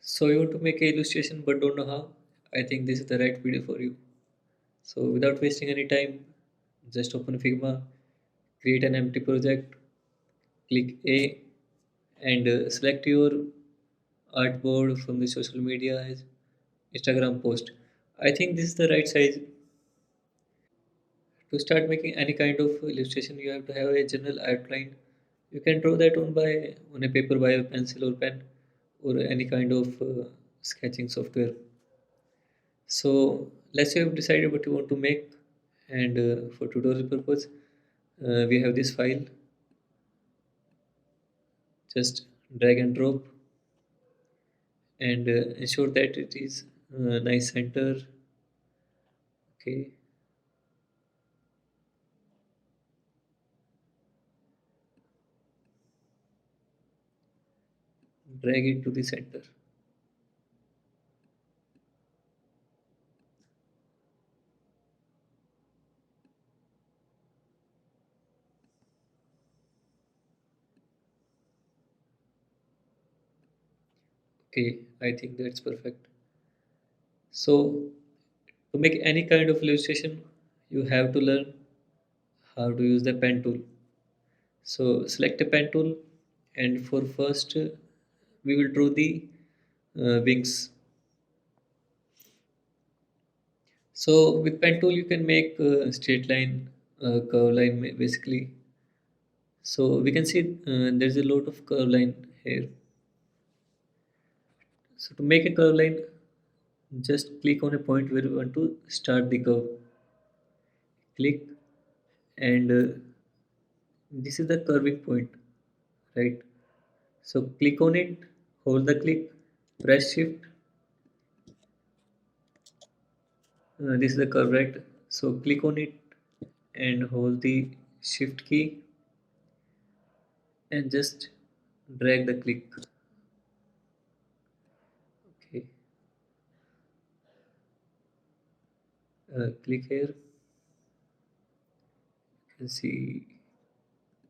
So you want to make a illustration but don't know how? I think this is the right video for you. So without wasting any time, just open Figma, create an empty project, click A, and select your artboard from the social media as Instagram post. I think this is the right size. To start making any kind of illustration, you have to have a general outline. You can draw that on a paper by a pencil or pen or any kind of sketching software. So let's say you've decided what you want to make, and for tutorial purpose, we have this file. Just drag and drop, and ensure that it is nice center. Okay, drag it to the center. Okay, I think that's perfect. So to make any kind of illustration, you have to learn how to use the pen tool. So select a pen tool, and for first we will draw the wings. So with pen tool you can make straight line, curve line basically. So we can see there's a lot of curve line here. So to make a curve line, just click on a point where you want to start the curve. Click, and this is the curving point, right? So click on it, hold the click, press shift. This is the curve, right? So click on it and hold the shift key and just drag the click. Okay, click here. You can see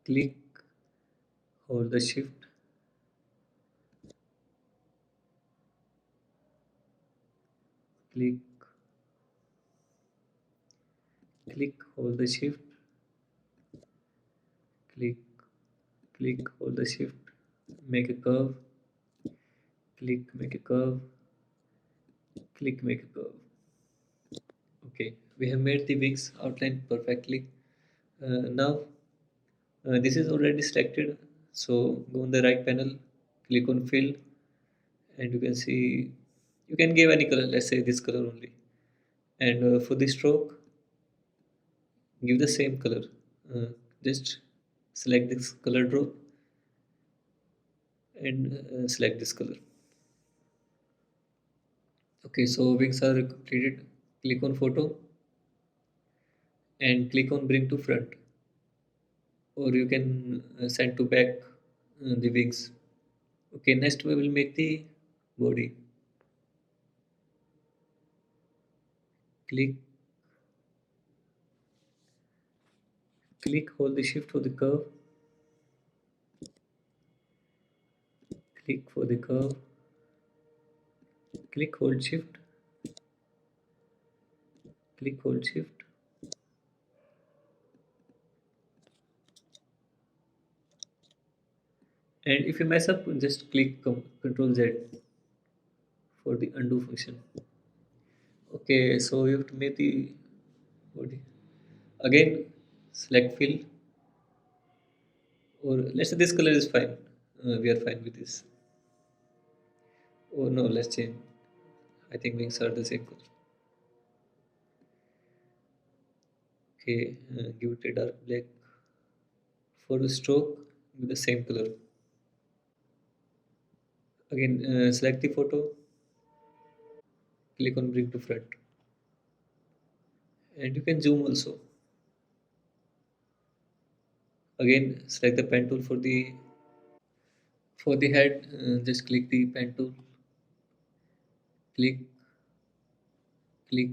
click, hold the shift, click, click, hold the shift, click, click, hold the shift, make a curve, click, make a curve, click, make a curve. Okay, we have made the wings outline perfectly. Now this is already selected, so go on the right panel, click on fill, and you can see you can give any color, let's say this color only. And for the stroke, give the same color. Uh, just select this color drop and select this color. Okay, so wings are completed. Click on photo and click on bring to front, or you can send to back the wings. Okay, next we will make the body. Click, click, hold the shift for the curve, click for the curve, click, hold shift, click, hold shift. And if you mess up, just click Control Z for the undo function. Okay, so you have to make the body. Again, select fill, or let's say this color is fine. We are fine with this. Oh no, let's change. I think wings are the same color. Okay, give it a dark black. For the stroke, give the same color. Again, select the photo, click on bring to front, and you can zoom also. Again, select the pen tool for the head. Just click the pen tool, click, click,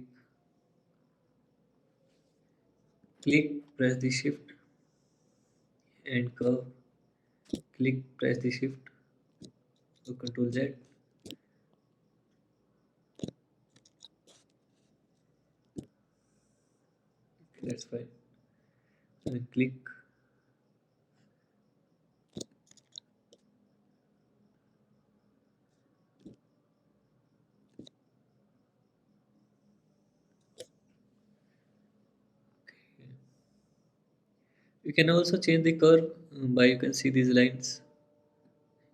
click, press the shift and curve. Click, press the shift, so Control Z. that's fine. And click. You can also change the curve by you can see these lines.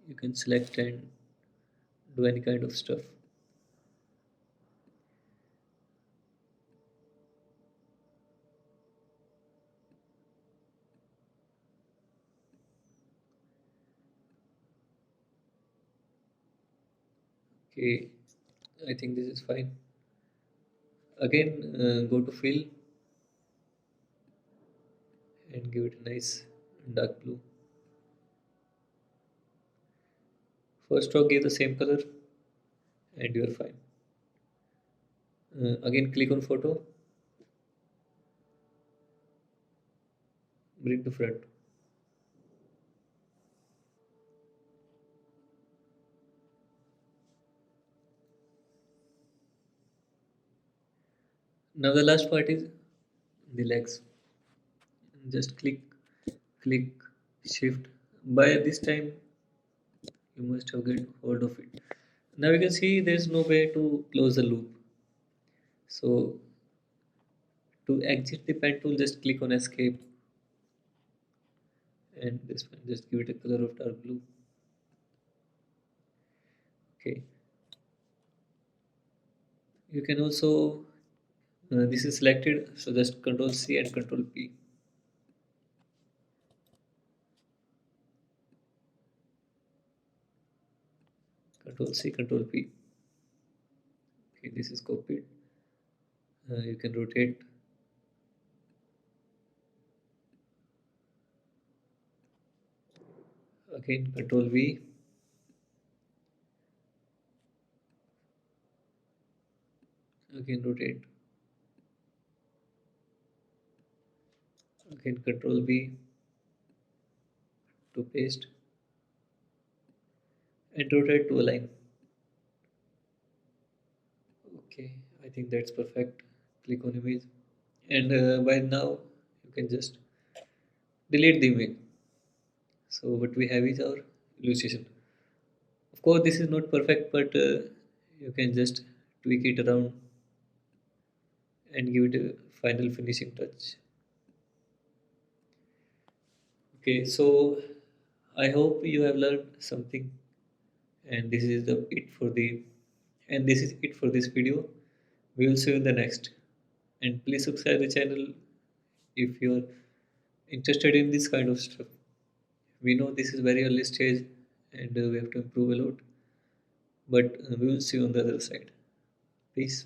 You can select and do any kind of stuff. Okay, I think this is fine. Again, go to fill and give it a nice dark blue. First stroke, give the same color, and you are fine. Again, click on photo, bring to front. Now the last part is the legs. Just click, click, shift. By this time, you must have get hold of it. Now you can see there is no way to close the loop. So to exit the pen tool, just click on escape, and this one just give it a color of dark blue. Okay. You can also this is selected, so just Control C and Control P. Control C, Control P. Okay, this is copied. You can rotate. Again, Control V. Again, rotate. Again, Control V to paste and rotate to align. Okay, I think that's perfect. Click on image, and by now you can just delete the image. So what we have is our illustration. Of course, this is not perfect, but you can just tweak it around and give it a final finishing touch. Okay, so I hope you have learned something, and this is the it for the and this is it for this video. We will see you in the next. And please subscribe the channel if you're interested in this kind of stuff. We know this is very early stage, and we have to improve a lot, but we will see you on the other side. Peace.